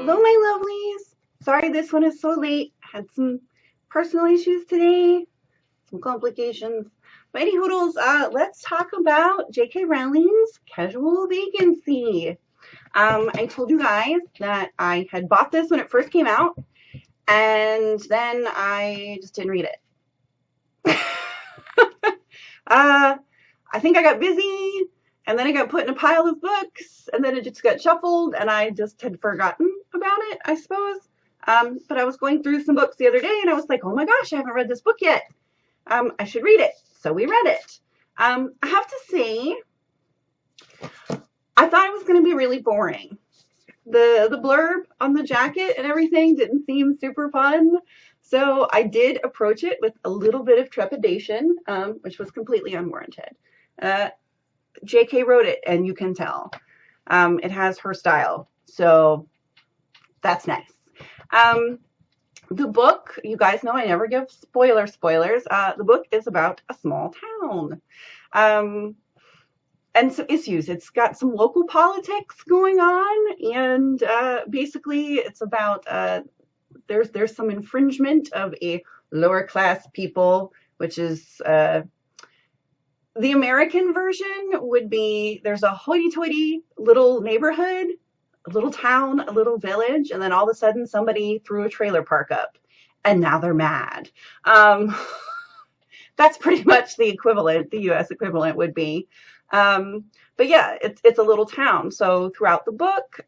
Hello, my lovelies. Sorry this one is so late. Had some personal issues today, some complications. But any hoodles, let's talk about J.K. Rowling's Casual Vacancy. I told you guys that I had bought this when it first came out, and then I just didn't read it. I think I got busy, and then it got put in a pile of books, and then it just got shuffled, and I just had forgotten about it, I suppose. But I was going through some books the other day, and I was like, oh my gosh, I haven't read this book yet. I should read it. So we read it. I have to say, I thought it was going to be really boring. The blurb on the jacket and everything didn't seem super fun. So I did approach it with a little bit of trepidation, which was completely unwarranted. JK wrote it, and you can tell. It has her style, so that's nice. The book, you guys know I never give spoilers. The book is about a small town. And some issues. It's got some local politics going on, and basically it's about there's some infringement of a lower class people, which is the American version would be there's a hoity-toity little neighborhood, a little town, a little village, and then all of a sudden somebody threw a trailer park up, and now they're mad. That's pretty much the equivalent, the U.S. equivalent would be. But yeah, it's a little town. So throughout the book,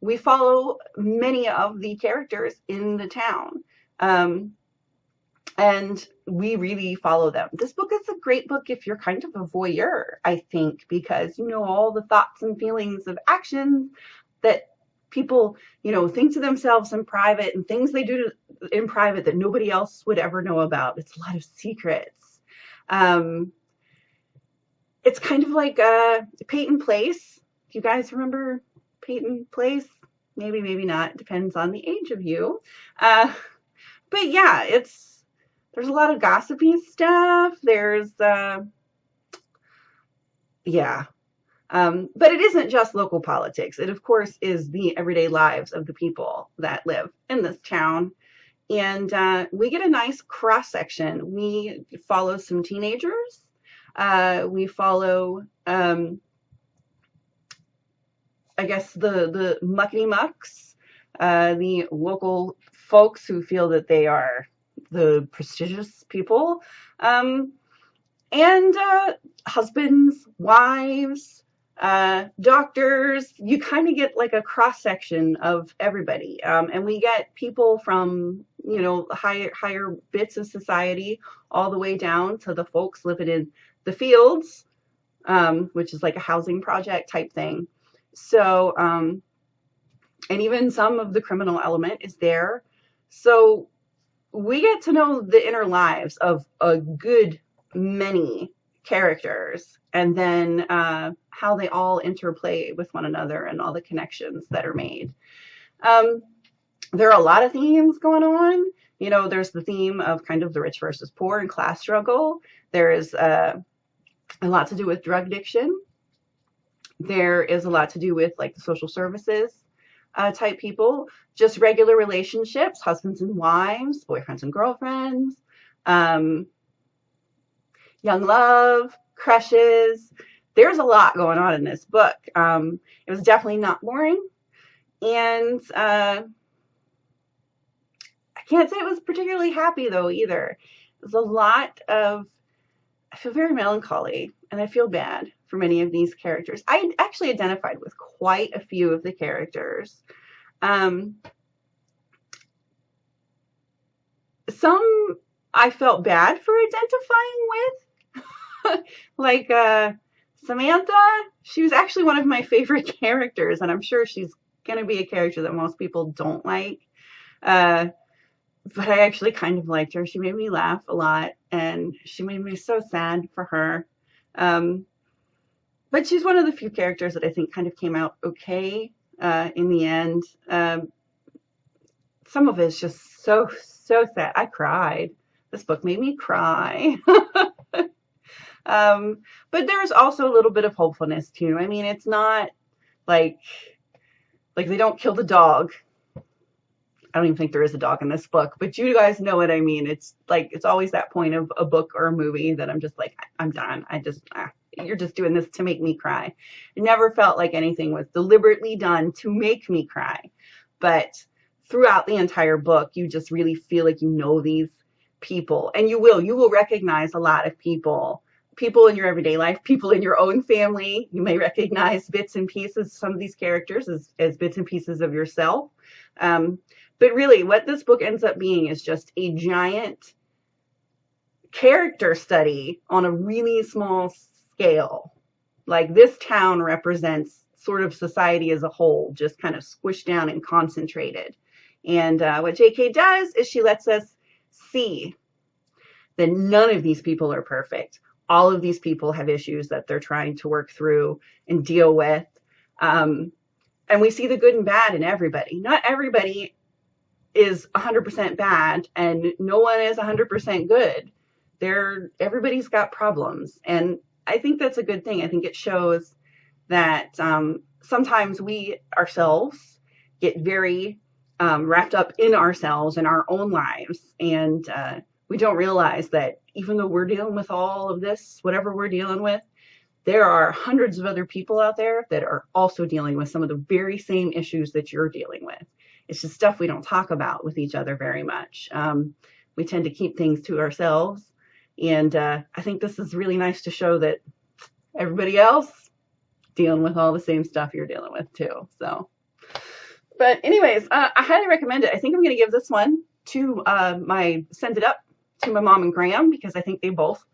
we follow many of the characters in the town. And we really follow them. This book is a great book if you're kind of a voyeur, I think, because you know all the thoughts and feelings of actions that people, think to themselves in private and things they do in private that nobody else would ever know about. It's a lot of secrets. It's kind of like Peyton Place. Do you guys remember Peyton Place? Maybe, maybe not. Depends on the age of you. But yeah, there's a lot of gossipy stuff. There's, yeah. But it isn't just local politics. It, of course, is the everyday lives of the people that live in this town. And we get a nice cross-section. We follow some teenagers. We follow, I guess, the muckety-mucks, the local folks who feel that they are the prestigious people, and husbands, wives, doctors. You kind of get like a cross-section of everybody. And we get people from, higher bits of society all the way down to the folks living in the fields, which is like a housing project type thing. So, and even some of the criminal element is there. So we get to know the inner lives of a good many characters, and then how they all interplay with one another and all the connections that are made. There are a lot of themes going on. There's the theme of kind of the rich versus poor and class struggle. There is a lot to do with drug addiction. There is a lot to do with like the social services type people, just regular relationships, husbands and wives, boyfriends and girlfriends, young love, crushes. There's a lot going on in this book. It was definitely not boring. And I can't say it was particularly happy though either. There's a lot of, I feel very melancholy, and I feel bad for many of these characters. I actually identified with quite a few of the characters. Some I felt bad for identifying with. Like Samantha, she was actually one of my favorite characters, and I'm sure she's going to be a character that most people don't like. But I actually kind of liked her. She made me laugh a lot, and she made me so sad for her. But she's one of the few characters that I think kind of came out okay in the end. Some of it's just so sad. I cried. This book made me cry. But there's also a little bit of hopefulness too. I mean, it's not like they don't kill the dog I don't even think there is a dog in this book, but you guys know what I mean. It's like, it's always that point of a book or a movie that I'm just like, I'm done. You're just doing this to make me cry. It never felt like anything was deliberately done to make me cry. But throughout the entire book, you just really feel like you know these people, and you will recognize a lot of people in your everyday life, people in your own family. You may recognize bits and pieces, some of these characters as bits and pieces of yourself. But really what this book ends up being is just a giant character study on a really small scale. Like, this town represents sort of society as a whole, just kind of squished down and concentrated. And what JK does is she lets us see that none of these people are perfect. All of these people have issues that they're trying to work through and deal with. And we see the good and bad in everybody. Not everybody is 100% bad, and no one is 100% good. Everybody's got problems. And I think that's a good thing. I think it shows that sometimes we ourselves get very wrapped up in ourselves and our own lives. And we don't realize that even though we're dealing with all of this, whatever we're dealing with, there are hundreds of other people out there that are also dealing with some of the very same issues that you're dealing with. It's just stuff we don't talk about with each other very much. We tend to keep things to ourselves. And I think this is really nice to show that everybody else dealing with all the same stuff you're dealing with too. So, but anyways, I highly recommend it. I think I'm going to give this one to send it up to my mom and Graham, because I think they both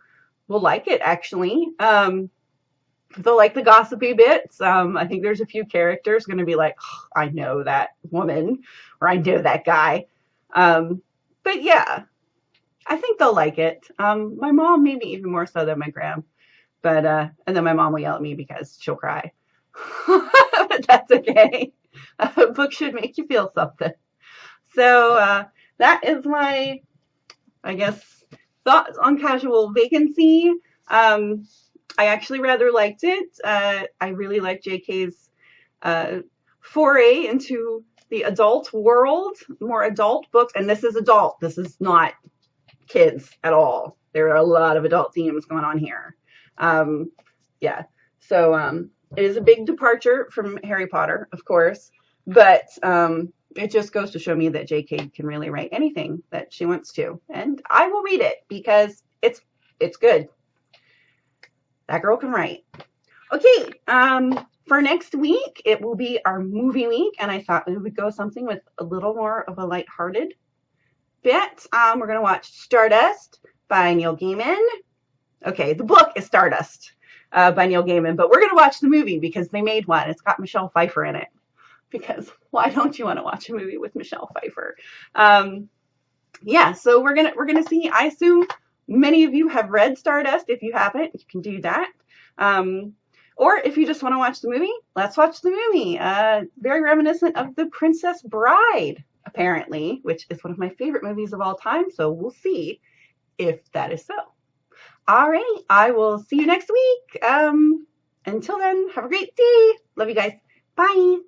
will like it, actually. They'll like the gossipy bits. I think there's a few characters going to be like, oh, I know that woman, or I know that guy. But yeah, I think they'll like it. My mom, maybe even more so than my Graham. But, and then my mom will yell at me because she'll cry. But that's okay. A book should make you feel something. So that is my, I guess, thoughts on Casual Vacancy. I actually rather liked it. I really like JK's foray into the adult world, more adult books. And this is adult. This is not kids at all. There are a lot of adult themes going on here. Yeah. So it is a big departure from Harry Potter, of course. But it just goes to show me that JK can really write anything that she wants to. And I will read it because it's good. That girl can write. Okay, for next week, it will be our movie week, and I thought we would go something with a little more of a lighthearted bit. We're going to watch Stardust by Neil Gaiman. Okay, the book is Stardust by Neil Gaiman, but we're going to watch the movie because they made one. It's got Michelle Pfeiffer in it. Because why don't you want to watch a movie with Michelle Pfeiffer? Yeah, so we're gonna see. I assume many of you have read Stardust. If you haven't, you can do that. Or if you just want to watch the movie, let's watch the movie. Very reminiscent of The Princess Bride, apparently, which is one of my favorite movies of all time. So we'll see if that is so. All right, I will see you next week. Until then, have a great day. Love you guys. Bye.